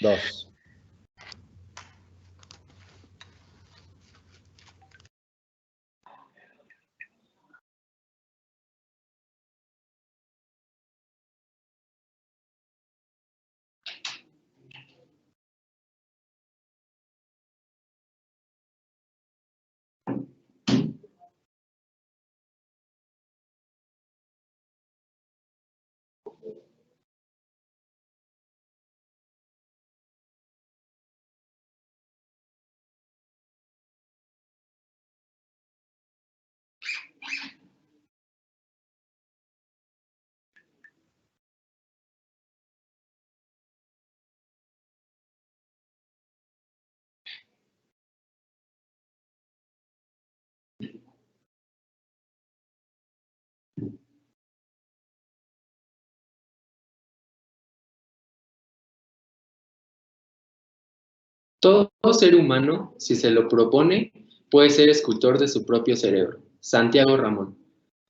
2. Todo ser humano, si se lo propone, puede ser escultor de su propio cerebro. Santiago Ramón.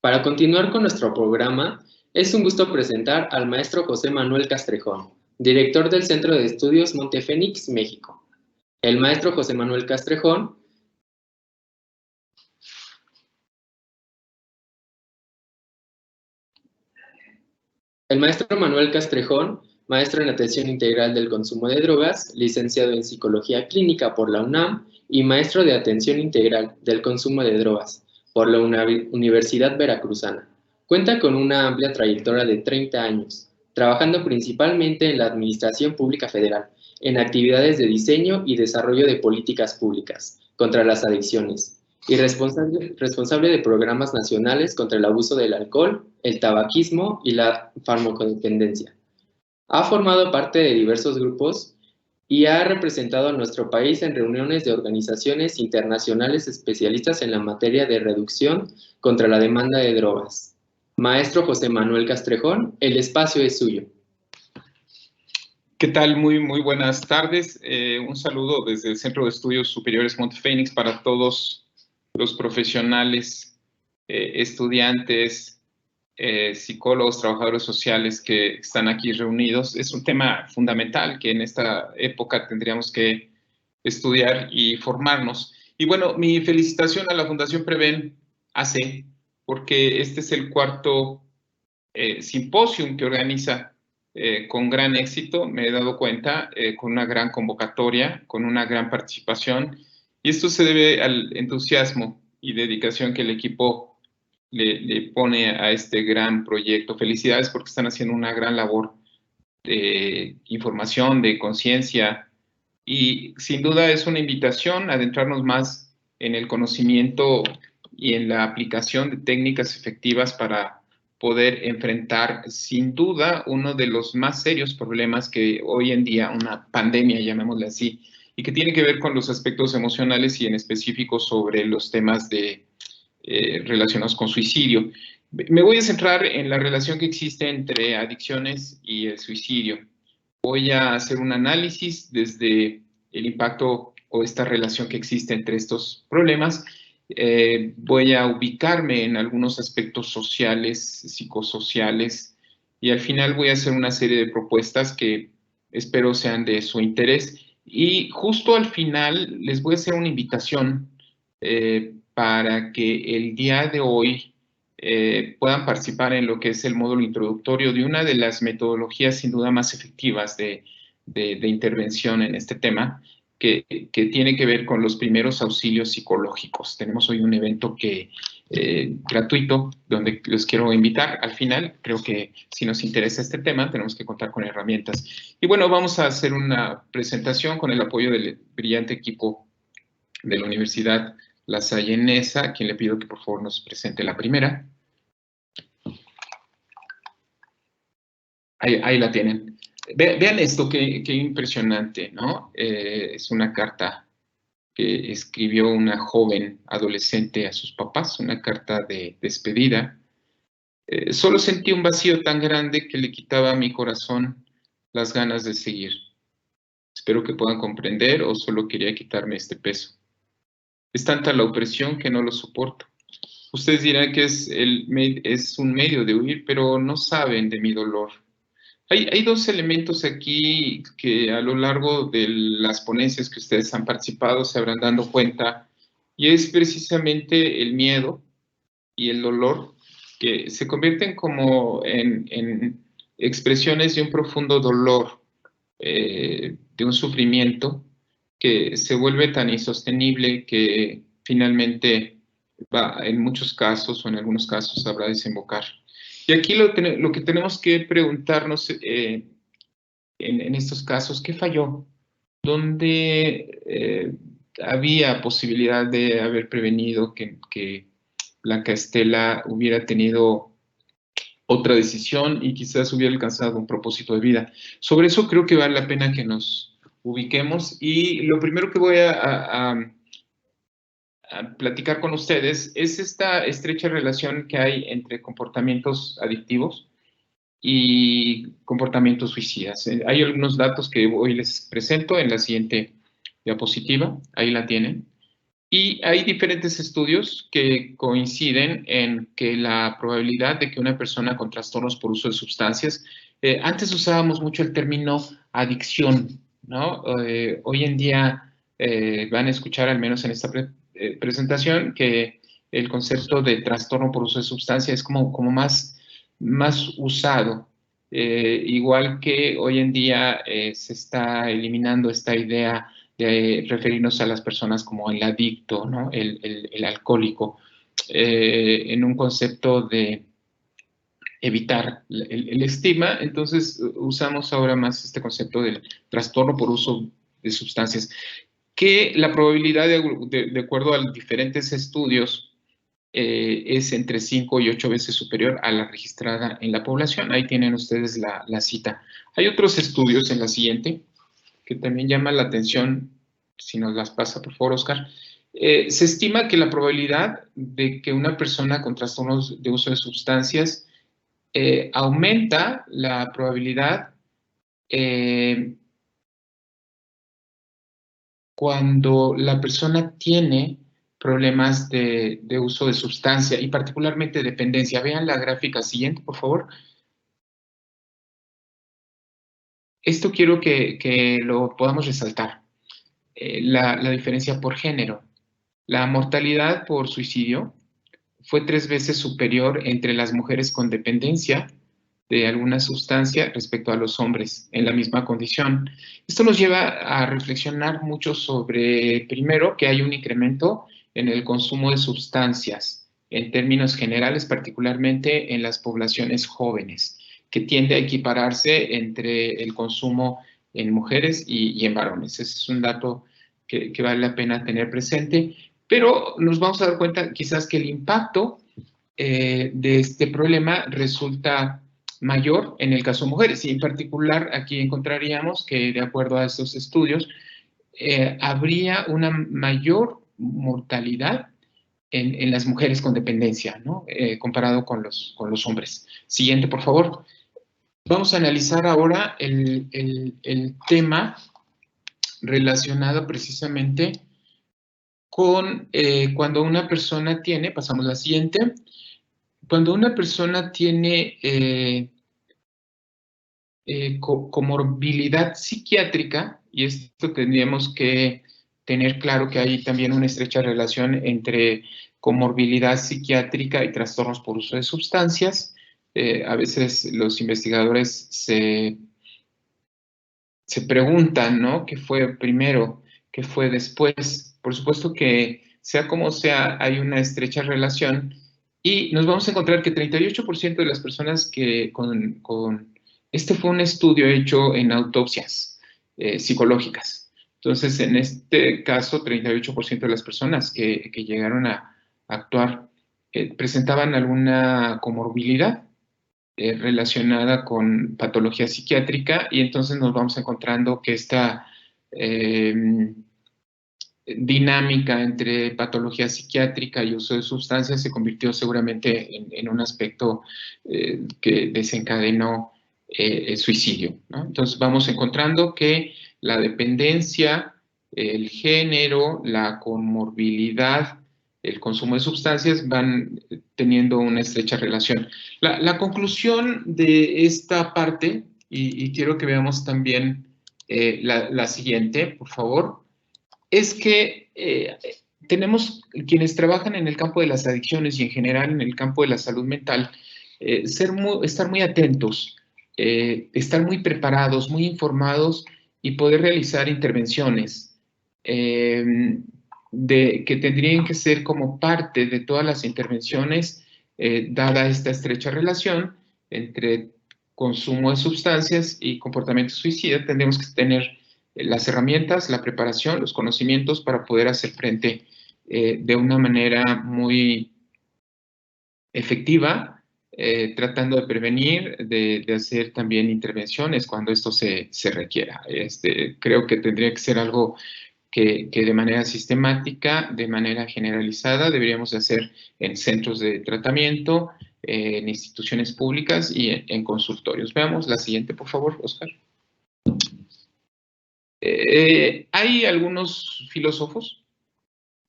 Para continuar con nuestro programa, es un gusto presentar al maestro José Manuel Castrejón, director del Centro de Estudios Montefénix, México. El maestro José Manuel Castrejón maestro en atención integral del consumo de drogas, licenciado en psicología clínica por la UNAM y maestro de atención integral del consumo de drogas por la Universidad Veracruzana. Cuenta con una amplia trayectoria de 30 años, trabajando principalmente en la Administración Pública Federal, en actividades de diseño y desarrollo de políticas públicas contra las adicciones, y responsable de programas nacionales contra el abuso del alcohol, el tabaquismo y la farmacodependencia. Ha formado parte de diversos grupos y ha representado a nuestro país en reuniones de organizaciones internacionales especialistas en la materia de reducción contra la demanda de drogas. Maestro José Manuel Castrejón, el espacio es suyo. ¿Qué tal? Muy buenas tardes. Un saludo desde el Centro de Estudios Superiores Montefénix para todos los profesionales, estudiantes, psicólogos, trabajadores sociales que están aquí reunidos. Es un tema fundamental que en esta época tendríamos que estudiar y formarnos. Y bueno, mi felicitación a la Fundación Preven AC, porque este es el cuarto simposium que organiza con gran éxito, me he dado cuenta, con una gran convocatoria, con una gran participación, y esto se debe al entusiasmo y dedicación que el equipo le pone a este gran proyecto. Felicidades porque están haciendo una gran labor de información, de conciencia, y sin duda es una invitación a adentrarnos más en el conocimiento y en la aplicación de técnicas efectivas para poder enfrentar sin duda uno de los más serios problemas que hoy en día, una pandemia, llamémosle así, y que tiene que ver con los aspectos emocionales y en específico sobre los temas relacionados con suicidio. Me voy a centrar en la relación que existe entre adicciones y el suicidio. Voy a hacer un análisis desde el impacto o esta relación que existe entre estos problemas. Voy a ubicarme en algunos aspectos sociales, psicosociales, y al final voy a hacer una serie de propuestas que espero sean de su interés. Y justo al final les voy a hacer una invitación para que el día de hoy puedan participar en lo que es el módulo introductorio de una de las metodologías sin duda más efectivas de intervención en este tema, que tiene que ver con los primeros auxilios psicológicos. Tenemos hoy un evento gratuito donde los quiero invitar. Al final, creo que si nos interesa este tema, tenemos que contar con herramientas. Y bueno, vamos a hacer una presentación con el apoyo del brillante equipo de la Universidad La Salle Neza, a quien le pido que por favor nos presente la primera. Ahí la tienen. Vean esto, qué impresionante, ¿no? Es una carta que escribió una joven adolescente a sus papás, una carta de despedida. Solo sentí un vacío tan grande que le quitaba a mi corazón las ganas de seguir. Espero que puedan comprender o solo quería quitarme este peso. Es tanta la opresión que no lo soporto. Ustedes dirán que es un medio de huir, pero no saben de mi dolor. Hay dos elementos aquí que a lo largo de las ponencias que ustedes han participado se habrán dado cuenta, y es precisamente el miedo y el dolor, que se convierten como en expresiones de un profundo dolor, de un sufrimiento que se vuelve tan insostenible que finalmente va, en muchos casos o en algunos casos, habrá desembocar. Y aquí lo que tenemos que preguntarnos en estos casos, ¿qué falló? ¿Dónde había posibilidad de haber prevenido que Blanca Estela hubiera tenido otra decisión y quizás hubiera alcanzado un propósito de vida? Sobre eso creo que vale la pena que nos ubiquemos, y lo primero que voy a platicar con ustedes es esta estrecha relación que hay entre comportamientos adictivos y comportamientos suicidas. Hay algunos datos que hoy les presento en la siguiente diapositiva, ahí la tienen. Y hay diferentes estudios que coinciden en que la probabilidad de que una persona con trastornos por uso de sustancias, antes usábamos mucho el término adicción, ¿no? Hoy en día van a escuchar, al menos en esta presentación, que el concepto de trastorno por uso de sustancias es como más usado. Igual que hoy en día se está eliminando esta idea de referirnos a las personas como el adicto, ¿no? El alcohólico, en un concepto de evitar el estigma. Entonces usamos ahora más este concepto del trastorno por uso de sustancias, que la probabilidad, de acuerdo a diferentes estudios, es entre 5 y 8 veces superior a la registrada en la población. Ahí tienen ustedes la cita. Hay otros estudios en la siguiente que también llama la atención, si nos las pasa por favor, Oscar. Se estima que la probabilidad de que una persona con trastornos de uso de sustancias aumenta la probabilidad cuando la persona tiene problemas de uso de sustancia y particularmente dependencia. Vean la gráfica siguiente, por favor. Esto quiero que lo podamos resaltar. La diferencia por género. La mortalidad por suicidio fue 3 veces superior entre las mujeres con dependencia de alguna sustancia respecto a los hombres en la misma condición. Esto nos lleva a reflexionar mucho sobre, primero, que hay un incremento en el consumo de sustancias, en términos generales, particularmente en las poblaciones jóvenes, que tiende a equipararse entre el consumo en mujeres y en varones. Ese es un dato que vale la pena tener presente, pero nos vamos a dar cuenta quizás que el impacto de este problema resulta mayor en el caso de mujeres, y en particular aquí encontraríamos que, de acuerdo a estos estudios, habría una mayor mortalidad en las mujeres con dependencia, ¿no? Comparado con los hombres. Siguiente, por favor. Vamos a analizar ahora el tema relacionado precisamente con cuando una persona tiene, pasamos a la siguiente, cuando una persona tiene comorbilidad psiquiátrica, y esto tendríamos que tener claro que hay también una estrecha relación entre comorbilidad psiquiátrica y trastornos por uso de sustancias. A veces los investigadores se preguntan, ¿no? ¿Qué fue primero? ¿Qué fue después? Por supuesto que sea como sea, hay una estrecha relación, y nos vamos a encontrar que 38% de las personas que este fue un estudio hecho en autopsias psicológicas. Entonces, en este caso, 38% de las personas que llegaron a actuar presentaban alguna comorbilidad relacionada con patología psiquiátrica, y entonces nos vamos encontrando que esta dinámica entre patología psiquiátrica y uso de sustancias se convirtió seguramente en un aspecto que desencadenó el suicidio, ¿no? Entonces vamos encontrando que la dependencia, el género, la comorbilidad, el consumo de sustancias van teniendo una estrecha relación. La conclusión de esta parte, y quiero que veamos también la siguiente, por favor, es que tenemos quienes trabajan en el campo de las adicciones y en general en el campo de la salud mental, estar muy atentos, estar muy preparados, muy informados y poder realizar intervenciones que tendrían que ser como parte de todas las intervenciones, dada esta estrecha relación entre consumo de sustancias y comportamiento suicida. Tendremos que tener las herramientas, la preparación, los conocimientos para poder hacer frente de una manera muy efectiva, tratando de prevenir, de hacer también intervenciones cuando esto se requiera. Creo que tendría que ser algo que de manera sistemática, de manera generalizada, deberíamos de hacer en centros de tratamiento, en instituciones públicas y en consultorios. Veamos la siguiente, por favor, Oscar. Hay algunos filósofos,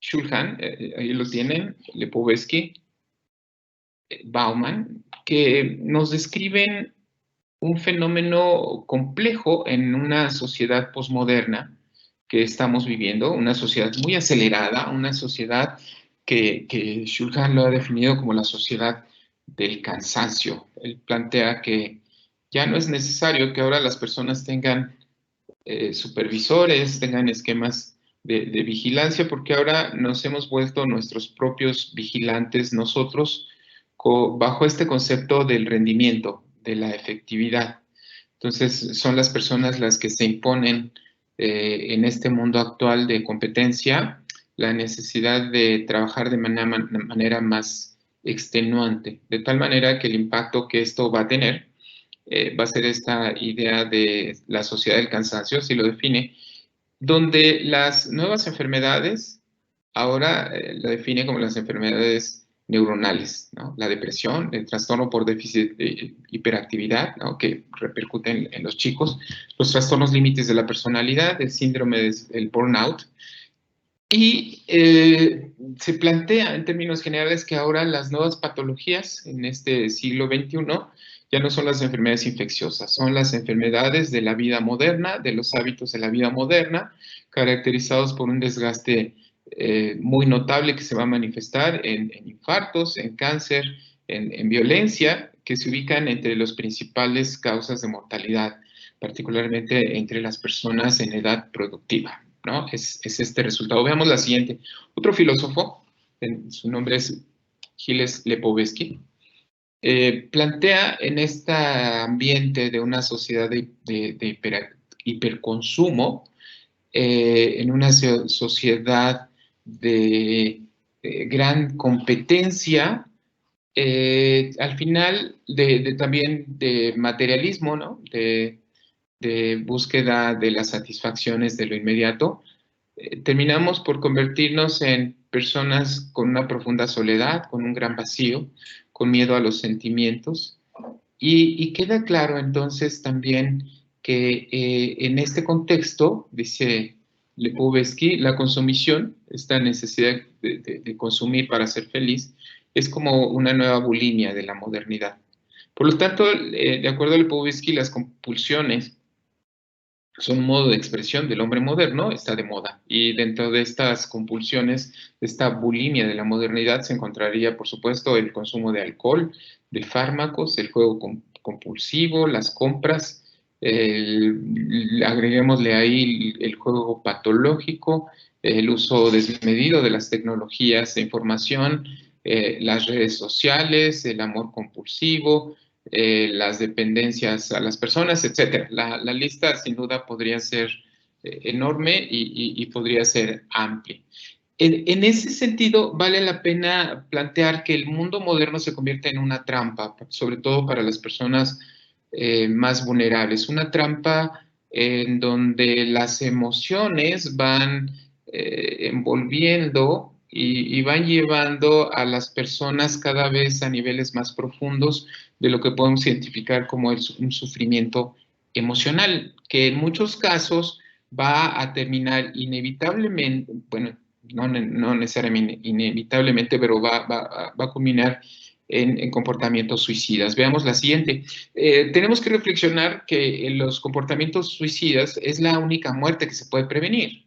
Shulhan, ahí lo tienen, Lipovetsky, Bauman, que nos describen un fenómeno complejo en una sociedad posmoderna que estamos viviendo, una sociedad muy acelerada, una sociedad que Shulhan lo ha definido como la sociedad del cansancio. Él plantea que ya no es necesario que ahora las personas tengan supervisores, tengan esquemas de vigilancia, porque ahora nos hemos vuelto nuestros propios vigilantes nosotros bajo este concepto del rendimiento, de la efectividad. Entonces, son las personas las que se imponen en este mundo actual de competencia la necesidad de trabajar de manera más extenuante, de tal manera que el impacto que esto va a tener va a ser esta idea de la sociedad del cansancio, así lo define, donde las nuevas enfermedades ahora la define como las enfermedades neuronales, ¿no? La depresión, el trastorno por déficit de hiperactividad, ¿no? Que repercuten en los chicos, los trastornos límites de la personalidad, el síndrome del burnout. Y se plantea en términos generales que ahora las nuevas patologías en este siglo XXI ya no son las enfermedades infecciosas, son las enfermedades de la vida moderna, de los hábitos de la vida moderna, caracterizados por un desgaste muy notable que se va a manifestar en infartos, en cáncer, en violencia, que se ubican entre las principales causas de mortalidad, particularmente entre las personas en edad productiva, ¿no? Es este resultado. Veamos la siguiente. Otro filósofo, su nombre es Gilles Lipovetsky, plantea en este ambiente de una sociedad de hiperconsumo, en una sociedad de gran competencia, al final también de materialismo, ¿no? De búsqueda de las satisfacciones de lo inmediato, terminamos por convertirnos en personas con una profunda soledad, con un gran vacío, con miedo a los sentimientos. Y queda claro entonces también que en este contexto, dice Lipovetsky, la consumición, esta necesidad de consumir para ser feliz, es como una nueva bulimia de la modernidad. Por lo tanto, de acuerdo a Lipovetsky, las compulsiones son un modo de expresión del hombre moderno, está de moda. Y dentro de estas compulsiones, de esta bulimia de la modernidad, se encontraría, por supuesto, el consumo de alcohol, de fármacos, el juego compulsivo, las compras, agreguémosle ahí el juego patológico, el uso desmedido de las tecnologías de información, las redes sociales, el amor compulsivo, las dependencias a las personas, etc. La lista sin duda podría ser enorme y podría ser amplia. En ese sentido, vale la pena plantear que el mundo moderno se convierte en una trampa, sobre todo para las personas más vulnerables. Una trampa en donde las emociones van envolviendo y van llevando a las personas cada vez a niveles más profundos de lo que podemos identificar como un sufrimiento emocional, que en muchos casos va a terminar inevitablemente, bueno, no necesariamente inevitablemente, pero va a culminar en comportamientos suicidas. Veamos la siguiente. Tenemos que reflexionar que en los comportamientos suicidas es la única muerte que se puede prevenir.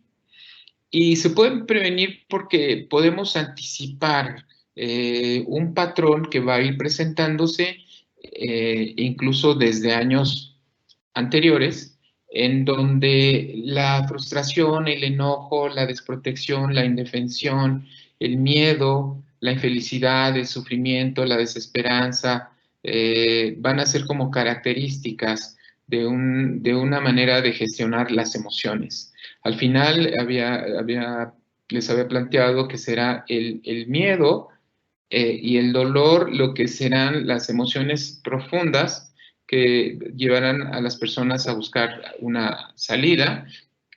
Y se pueden prevenir porque podemos anticipar un patrón que va a ir presentándose incluso desde años anteriores, en donde la frustración, el enojo, la desprotección, la indefensión, el miedo, la infelicidad, el sufrimiento, la desesperanza, van a ser como características de una manera de gestionar las emociones. Al final les había planteado que será el miedo y el dolor lo que serán las emociones profundas que llevarán a las personas a buscar una salida,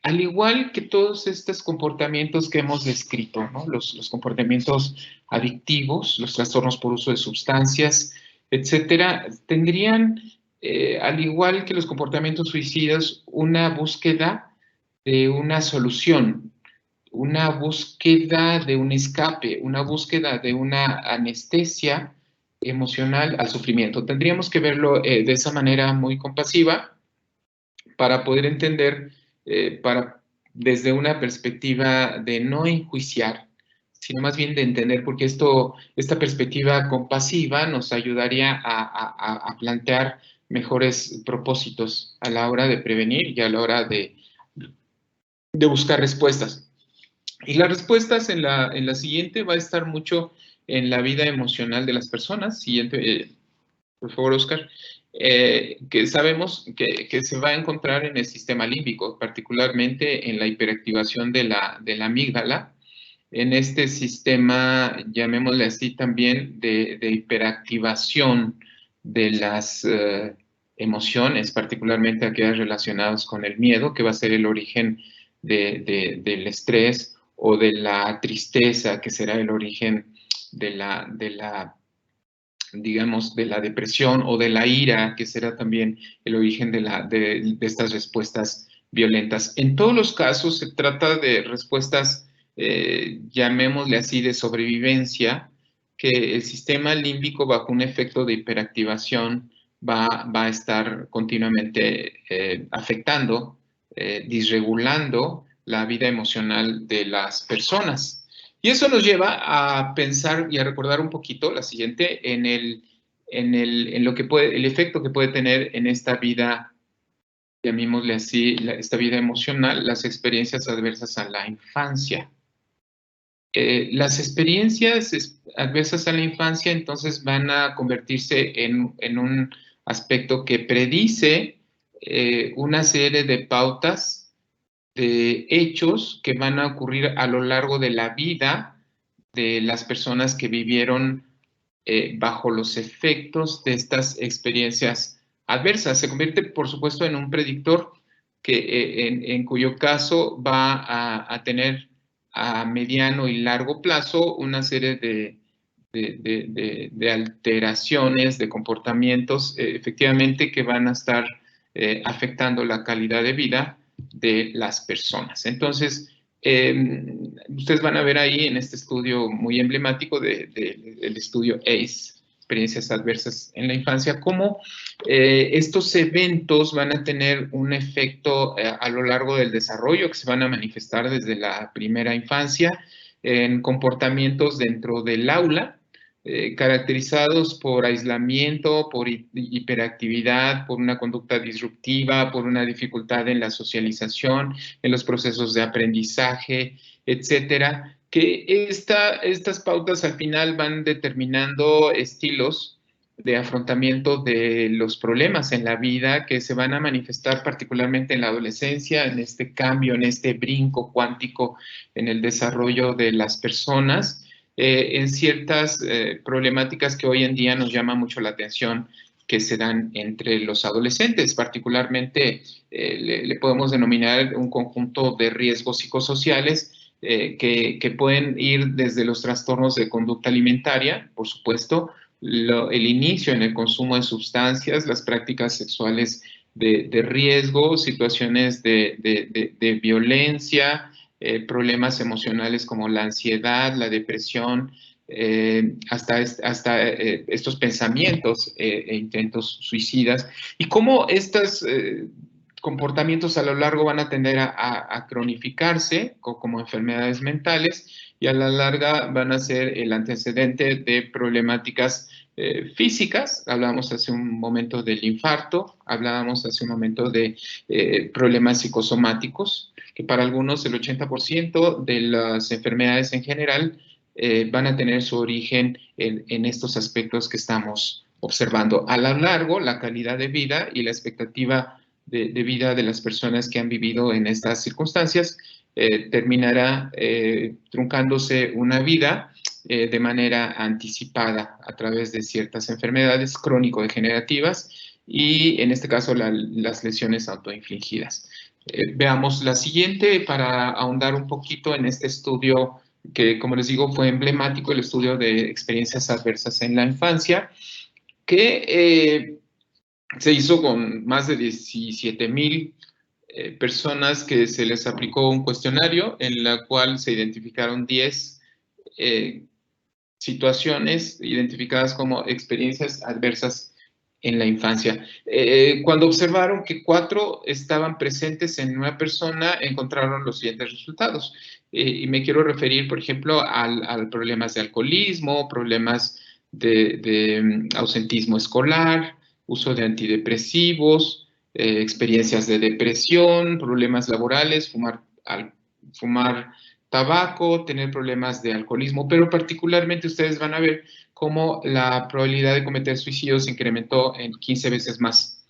al igual que todos estos comportamientos que hemos descrito, ¿no? Los comportamientos adictivos, los trastornos por uso de sustancias, etcétera, tendrían, al igual que los comportamientos suicidas, una búsqueda de una solución, una búsqueda de un escape, una búsqueda de una anestesia emocional al sufrimiento. Tendríamos que verlo de esa manera muy compasiva para poder entender, desde una perspectiva de no enjuiciar, sino más bien de entender, porque esta perspectiva compasiva nos ayudaría a plantear mejores propósitos a la hora de prevenir y a la hora de buscar respuestas. Y las respuestas en la siguiente va a estar mucho en la vida emocional de las personas. Siguiente, por favor, Oscar. Que sabemos que se va a encontrar en el sistema límbico, particularmente en la hiperactivación de la amígdala. En este sistema, llamémosle así también, de hiperactivación de las emociones, particularmente aquellas relacionadas con el miedo, que va a ser el origen del estrés, o de la tristeza, que será el origen digamos, de la depresión, o de la ira, que será también el origen de estas respuestas violentas. En todos los casos se trata de respuestas, llamémosle así, de sobrevivencia, que el sistema límbico, bajo un efecto de hiperactivación, va a estar continuamente afectando, disregulando la vida emocional de las personas. Y eso nos lleva a pensar y a recordar un poquito la siguiente, en lo que el efecto que puede tener en esta vida, llamémosle así, esta vida emocional, las experiencias adversas a la infancia. Las experiencias adversas a la infancia entonces van a convertirse en un aspecto que predice una serie de pautas, de hechos que van a ocurrir a lo largo de la vida de las personas que vivieron bajo los efectos de estas experiencias adversas. Se convierte, por supuesto, en un predictor en cuyo caso va a tener a mediano y largo plazo una serie de alteraciones, de comportamientos, efectivamente, que van a estar afectando la calidad de vida de las personas. Entonces, ustedes van a ver ahí en este estudio muy emblemático del estudio ACE, experiencias adversas en la infancia, cómo estos eventos van a tener un efecto a lo largo del desarrollo, que se van a manifestar desde la primera infancia en comportamientos dentro del aula, caracterizados por aislamiento, por hiperactividad, por una conducta disruptiva, por una dificultad en la socialización, en los procesos de aprendizaje, etcétera, que estas pautas al final van determinando estilos de afrontamiento de los problemas en la vida, que se van a manifestar particularmente en la adolescencia, en este cambio, en este brinco cuántico en el desarrollo de las personas, en ciertas problemáticas que hoy en día nos llama mucho la atención, que se dan entre los adolescentes. Particularmente le podemos denominar un conjunto de riesgos psicosociales que pueden ir desde los trastornos de conducta alimentaria, por supuesto, el inicio en el consumo de sustancias, las prácticas sexuales de riesgo, situaciones de violencia, problemas emocionales como la ansiedad, la depresión, hasta estos pensamientos e intentos suicidas, y cómo estos comportamientos a lo largo van a tender a cronificarse como enfermedades mentales, y a la larga van a ser el antecedente de problemáticas físicas. Hablábamos hace un momento del infarto, hablábamos hace un momento de problemas psicosomáticos, que para algunos el 80% de las enfermedades en general van a tener su origen en estos aspectos que estamos observando. A lo largo, la calidad de vida y la expectativa de vida de las personas que han vivido en estas circunstancias terminará truncándose una vida de manera anticipada a través de ciertas enfermedades crónico-degenerativas y, en este caso, las lesiones autoinfligidas. Veamos la siguiente para ahondar un poquito en este estudio que, como les digo, fue emblemático, el estudio de experiencias adversas en la infancia, que se hizo con más de 17,000 personas que se les aplicó un cuestionario en la cual se identificaron 10 situaciones identificadas como experiencias adversas en la infancia. Cuando observaron que 4 estaban presentes en una persona, encontraron los siguientes resultados. Y me quiero referir, por ejemplo, a problemas de alcoholismo, problemas de ausentismo escolar, uso de antidepresivos, experiencias de depresión, problemas laborales, fumar tabaco, tener problemas de alcoholismo, pero particularmente ustedes van a ver cómo la probabilidad de cometer suicidio se incrementó en 15 veces más.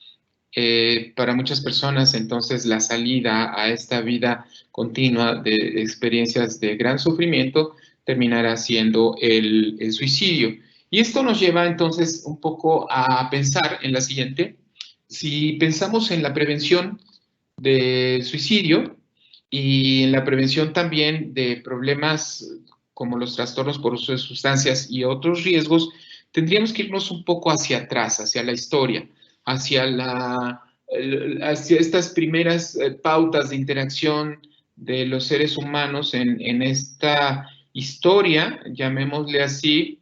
Para muchas personas, entonces, la salida a esta vida continua de experiencias de gran sufrimiento terminará siendo el suicidio. Y esto nos lleva, entonces, un poco a pensar en la siguiente. Si pensamos en la prevención de suicidio y en la prevención también de problemas como los trastornos por uso de sustancias y otros riesgos, tendríamos que irnos un poco hacia atrás, hacia la historia, hacia estas primeras pautas de interacción de los seres humanos en esta historia, llamémosle así,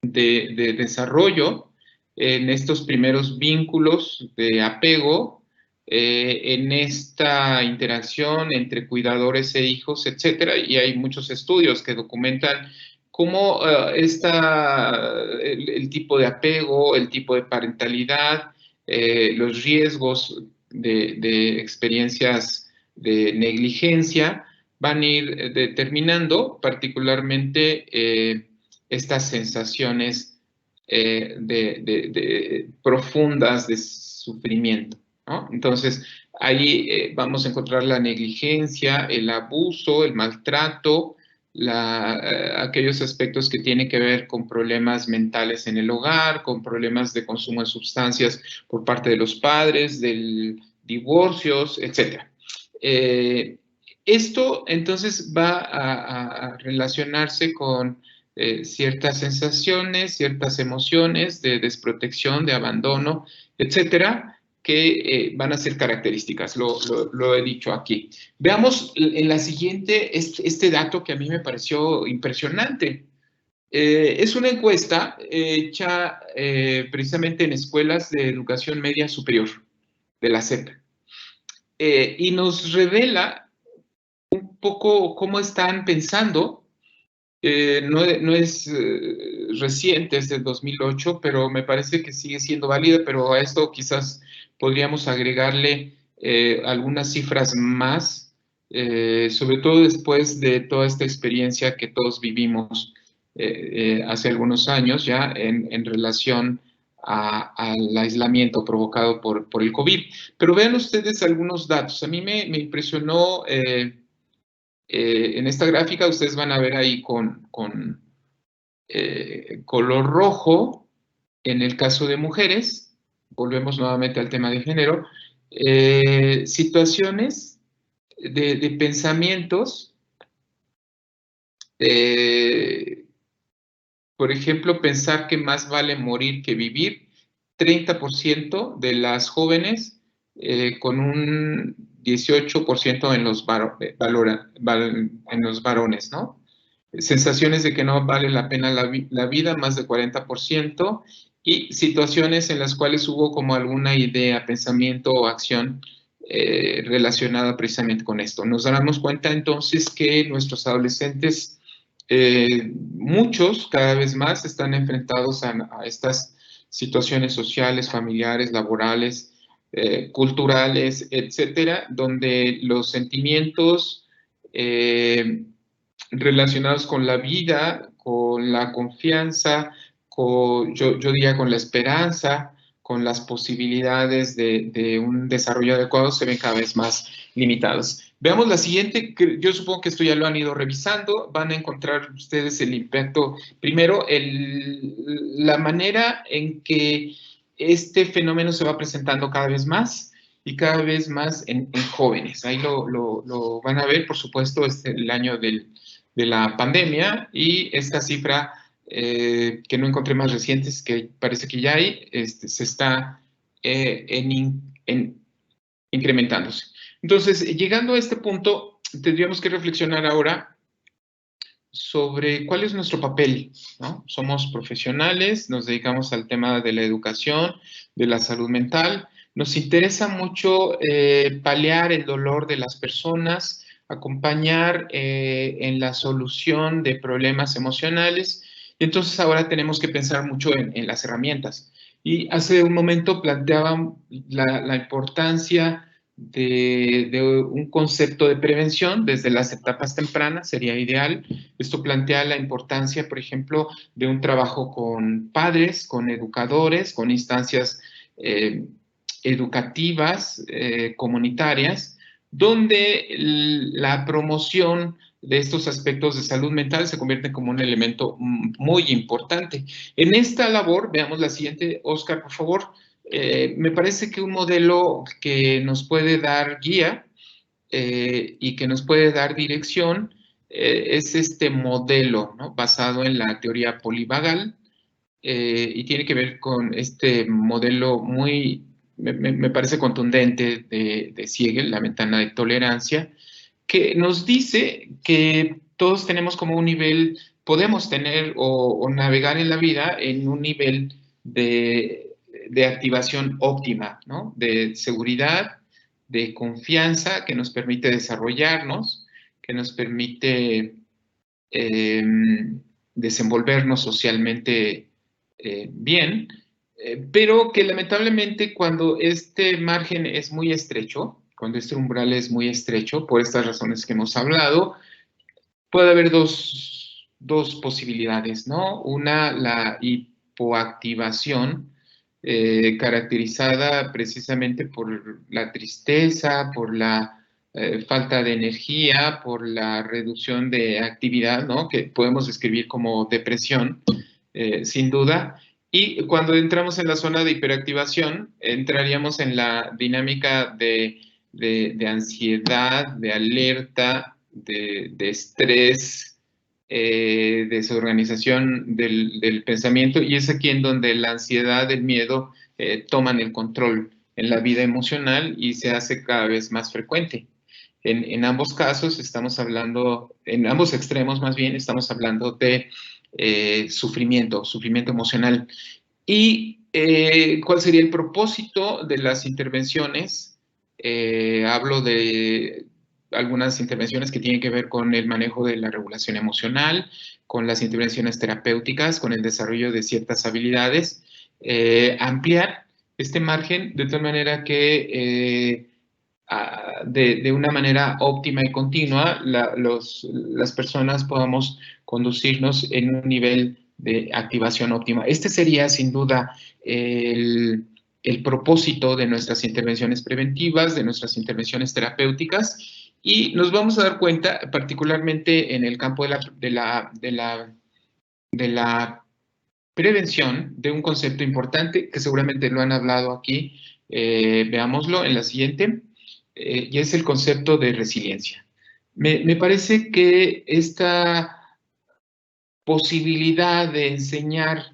de desarrollo, en estos primeros vínculos de apego, en esta interacción entre cuidadores e hijos, etcétera, y hay muchos estudios que documentan cómo el tipo de apego, el tipo de parentalidad, los riesgos de experiencias de negligencia van a ir determinando particularmente estas sensaciones profundas de sufrimiento, ¿no? Entonces, ahí vamos a encontrar la negligencia, el abuso, el maltrato, aquellos aspectos que tienen que ver con problemas mentales en el hogar, con problemas de consumo de sustancias por parte de los padres, de divorcios, etc. Esto, entonces, va a relacionarse con ciertas sensaciones, ciertas emociones de desprotección, de abandono, etcétera, que van a ser características, lo he dicho aquí. Veamos en la siguiente este dato que a mí me pareció impresionante. Es una encuesta hecha precisamente en escuelas de educación media superior de la SEP, y nos revela un poco cómo están pensando. No es reciente, es del 2008, pero me parece que sigue siendo válida, pero a esto quizás podríamos agregarle algunas cifras más, sobre todo después de toda esta experiencia que todos vivimos hace algunos años ya en relación al aislamiento provocado por el COVID. Pero vean ustedes algunos datos. A mí me impresionó. En esta gráfica ustedes van a ver ahí con color rojo, en el caso de mujeres, volvemos nuevamente al tema de género, situaciones de pensamientos, por ejemplo, pensar que más vale morir que vivir, 30% de las jóvenes con un 18% en los varones, ¿no? sensaciones de que no vale la pena la vida, más de 40%, y situaciones en las cuales hubo como alguna idea, pensamiento o acción relacionada precisamente con esto. Nos damos cuenta entonces que nuestros adolescentes, muchos cada vez más, están enfrentados a estas situaciones sociales, familiares, laborales, culturales, etcétera, donde los sentimientos relacionados con la vida, con la confianza, yo diría con la esperanza, con las posibilidades de un desarrollo adecuado, se ven cada vez más limitadas. Veamos la siguiente, que yo supongo que esto ya lo han ido revisando, van a encontrar ustedes el impacto. Primero, la manera en que este fenómeno se va presentando cada vez más y cada vez más en jóvenes. Ahí lo van a ver, por supuesto, el año de la pandemia, y esta cifra que no encontré más recientes, que parece que ya hay, se está incrementándose. Entonces, llegando a este punto, tendríamos que reflexionar ahora sobre cuál es nuestro papel, ¿no? Somos profesionales, nos dedicamos al tema de la educación, de la salud mental, nos interesa mucho paliar el dolor de las personas, acompañar en la solución de problemas emocionales. Y entonces ahora tenemos que pensar mucho en las herramientas. Y hace un momento planteaban la importancia de un concepto de prevención desde las etapas tempranas, sería ideal. Esto plantea la importancia, por ejemplo, de un trabajo con padres, con educadores, con instancias educativas, comunitarias, donde la promoción de estos aspectos de salud mental se convierte como un elemento muy importante. En esta labor, veamos la siguiente, Oscar, por favor. Me parece que un modelo que nos puede dar guía y que nos puede dar dirección es este modelo, ¿no? Basado en la teoría polivagal, y tiene que ver con este modelo muy, me parece contundente de Siegel, la ventana de tolerancia, que nos dice que todos tenemos como un nivel, podemos tener o navegar en la vida en un nivel de activación óptima, ¿no? De seguridad, de confianza, que nos permite desarrollarnos, que nos permite desenvolvernos socialmente bien, pero que lamentablemente cuando este margen es muy estrecho, cuando este umbral es muy estrecho, por estas razones que hemos hablado, puede haber dos posibilidades, ¿no? Una, la hipoactivación, caracterizada precisamente por la tristeza, por la falta de energía, por la reducción de actividad, ¿no? Que podemos describir como depresión, sin duda. Y cuando entramos en la zona de hiperactivación, entraríamos en la dinámica de ansiedad, de alerta, de estrés, desorganización del pensamiento, y es aquí en donde la ansiedad, el miedo toman el control en la vida emocional y se hace cada vez más frecuente. En ambos casos estamos hablando, en ambos extremos más bien, estamos hablando de sufrimiento emocional. ¿Y cuál sería el propósito de las intervenciones? Hablo de algunas intervenciones que tienen que ver con el manejo de la regulación emocional, con las intervenciones terapéuticas, con el desarrollo de ciertas habilidades, ampliar este margen de tal manera que de una manera óptima y continua las personas podamos conducirnos en un nivel de activación óptima. Este sería sin duda el propósito de nuestras intervenciones preventivas, de nuestras intervenciones terapéuticas, y nos vamos a dar cuenta, particularmente en el campo de la prevención, de un concepto importante que seguramente lo han hablado aquí. Veámoslo en la siguiente, y es el concepto de resiliencia. Me parece que esta posibilidad de enseñar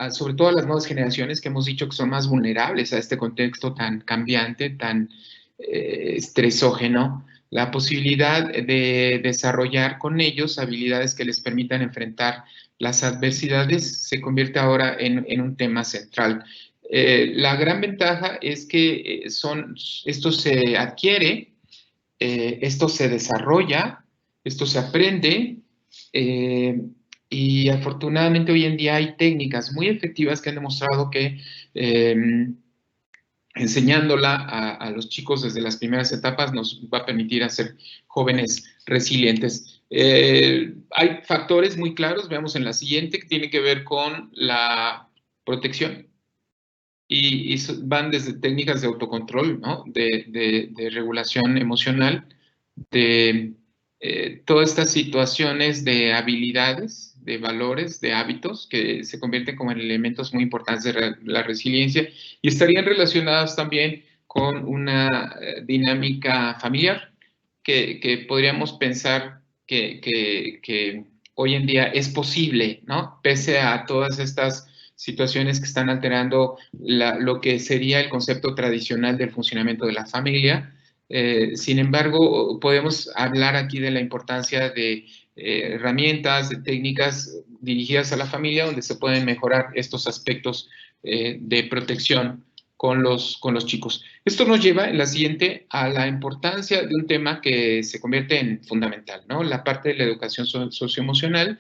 sobre todo a las nuevas generaciones, que hemos dicho que son más vulnerables a este contexto tan cambiante, tan estresógeno, la posibilidad de desarrollar con ellos habilidades que les permitan enfrentar las adversidades se convierte ahora en un tema central. La gran ventaja es que esto se adquiere, esto se desarrolla, esto se aprende, y afortunadamente hoy en día hay técnicas muy efectivas que han demostrado que enseñándola a los chicos desde las primeras etapas nos va a permitir hacer jóvenes resilientes. Hay factores muy claros, veamos en la siguiente, que tiene que ver con la protección. Y van desde técnicas de autocontrol, ¿no? de regulación emocional, de todas estas situaciones de habilidades, de valores, de hábitos que se convierten como en elementos muy importantes de la resiliencia y estarían relacionadas también con una dinámica familiar que podríamos pensar que hoy en día es posible, ¿no? Pese a todas estas situaciones que están alterando lo que sería el concepto tradicional del funcionamiento de la familia. Sin embargo, podemos hablar aquí de la importancia de herramientas, de técnicas dirigidas a la familia donde se pueden mejorar estos aspectos de protección con los chicos. Esto nos lleva en la siguiente a la importancia de un tema que se convierte en fundamental, ¿no? La parte de la educación socioemocional,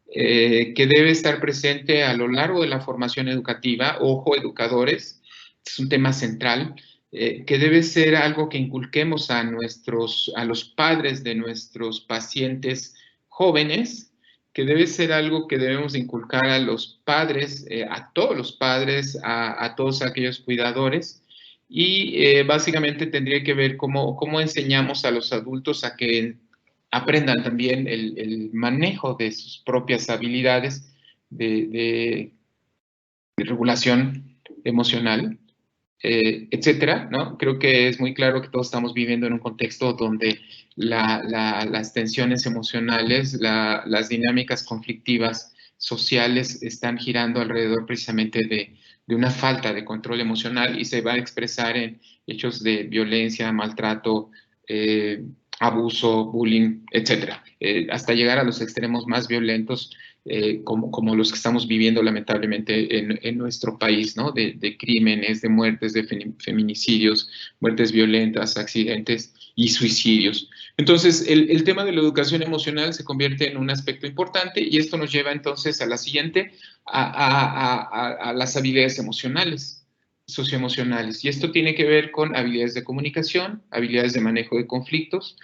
que debe estar presente a lo largo de la formación educativa. Ojo, educadores, es un tema central, que debe ser algo que inculquemos a los padres de nuestros pacientes jóvenes, que debe ser algo que debemos inculcar a los padres, a todos los padres, a todos aquellos cuidadores, y básicamente tendría que ver cómo enseñamos a los adultos a que aprendan también el manejo de sus propias habilidades de regulación emocional, etcétera, ¿no? Creo que es muy claro que todos estamos viviendo en un contexto donde las tensiones emocionales, las dinámicas conflictivas sociales están girando alrededor precisamente de una falta de control emocional y se va a expresar en hechos de violencia, maltrato, abuso, bullying, etcétera, hasta llegar a los extremos más violentos, como los que estamos viviendo lamentablemente en nuestro país, ¿no? De crímenes, de muertes, de feminicidios, muertes violentas, accidentes y suicidios. Entonces, el tema de la educación emocional se convierte en un aspecto importante y esto nos lleva entonces a la siguiente, a las habilidades emocionales, socioemocionales. Y esto tiene que ver con habilidades de comunicación, habilidades de manejo de conflictos,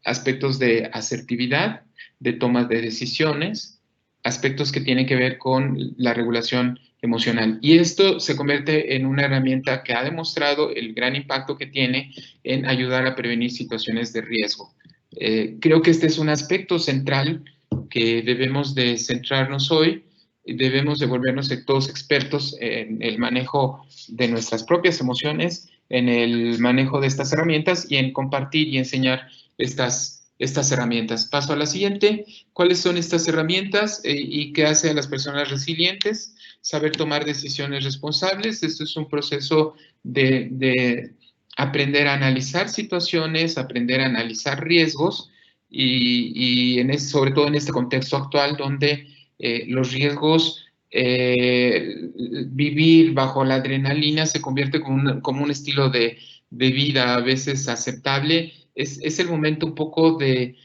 aspectos de asertividad, de toma de decisiones, aspectos que tienen que ver con la regulación emocional. Y esto se convierte en una herramienta que ha demostrado el gran impacto que tiene en ayudar a prevenir situaciones de riesgo. Creo que este es un aspecto central que debemos de centrarnos hoy. Debemos de volvernos todos expertos en el manejo de nuestras propias emociones, en el manejo de estas herramientas y en compartir y enseñar estas herramientas. Paso a la siguiente. ¿Cuáles son estas herramientas y qué hace a las personas resilientes? Saber tomar decisiones responsables. Esto es un proceso de aprender a analizar situaciones, aprender a analizar riesgos y sobre todo en este contexto actual donde los riesgos, vivir bajo la adrenalina se convierte como un estilo de vida a veces aceptable. Es el momento un poco de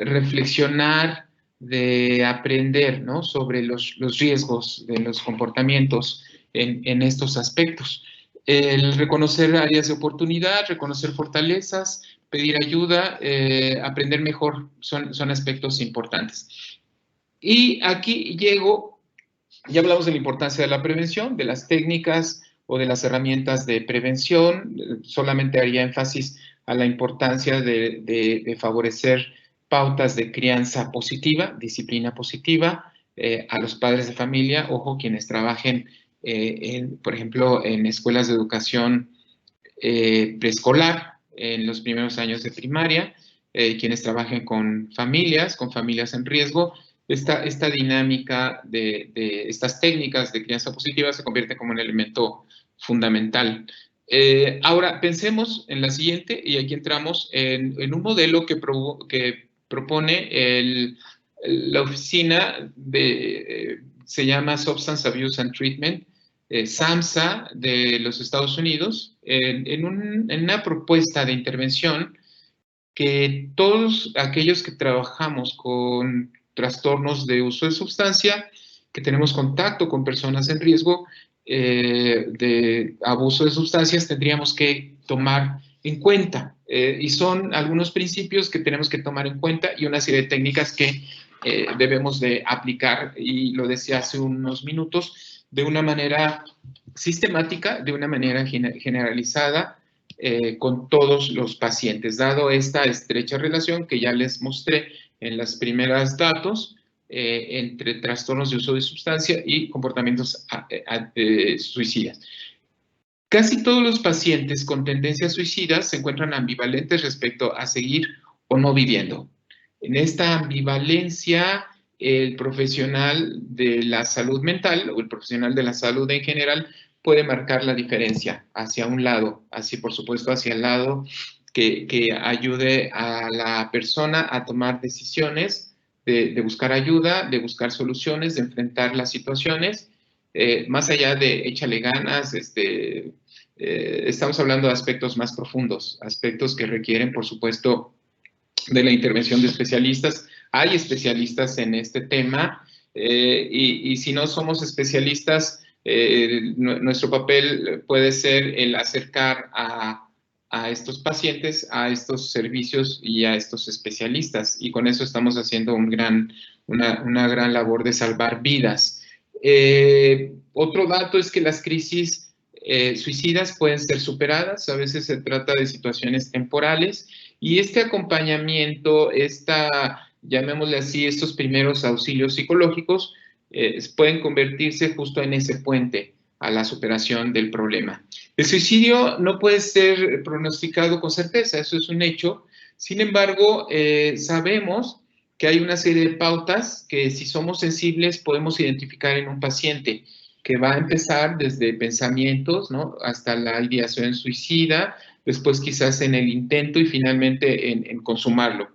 reflexionar, de aprender, ¿no? Sobre los riesgos de los comportamientos en estos aspectos. El reconocer áreas de oportunidad, reconocer fortalezas, pedir ayuda, aprender mejor, son aspectos importantes. Y aquí llego, ya hablamos de la importancia de la prevención, de las técnicas o de las herramientas de prevención. Solamente haría énfasis a la importancia de favorecer pautas de crianza positiva, disciplina positiva, a los padres de familia, ojo, quienes trabajen, por ejemplo, en escuelas de educación preescolar, en los primeros años de primaria, quienes trabajen con familias en riesgo. Esta dinámica de estas técnicas de crianza positiva se convierte como un elemento fundamental. Ahora, pensemos en la siguiente, y aquí entramos en un modelo que propone la oficina se llama Substance Abuse and Treatment, SAMHSA, de los Estados Unidos, en una propuesta de intervención que todos aquellos que trabajamos con trastornos de uso de sustancia, que tenemos contacto con personas en riesgo de abuso de sustancias, tendríamos que tomar en cuenta. Y son algunos principios que tenemos que tomar en cuenta y una serie de técnicas que debemos de aplicar, y lo decía hace unos minutos, de una manera sistemática, de una manera generalizada, con todos los pacientes, dado esta estrecha relación que ya les mostré en las primeras datos entre trastornos de uso de sustancia y comportamientos suicidas. Casi todos los pacientes con tendencias suicidas se encuentran ambivalentes respecto a seguir o no viviendo. En esta ambivalencia, el profesional de la salud mental o el profesional de la salud en general puede marcar la diferencia hacia un lado, así por supuesto hacia el lado que ayude a la persona a tomar decisiones, de buscar ayuda, de buscar soluciones, de enfrentar las situaciones, más allá de échale ganas, estamos hablando de aspectos más profundos, aspectos que requieren, por supuesto, de la intervención de especialistas. Hay especialistas en este tema y si no somos especialistas, nuestro papel puede ser el acercar a estos pacientes, a estos servicios y a estos especialistas, y con eso estamos haciendo una gran labor de salvar vidas. Otro dato es que las crisis suicidas pueden ser superadas, a veces se trata de situaciones temporales, y este acompañamiento, llamémosle así, estos primeros auxilios psicológicos pueden convertirse justo en ese puente a la superación del problema. El suicidio no puede ser pronosticado con certeza, eso es un hecho. Sin embargo, sabemos que hay una serie de pautas que, si somos sensibles, podemos identificar en un paciente, que va a empezar desde pensamientos, ¿no?, hasta la ideación suicida, después quizás en el intento y finalmente en consumarlo.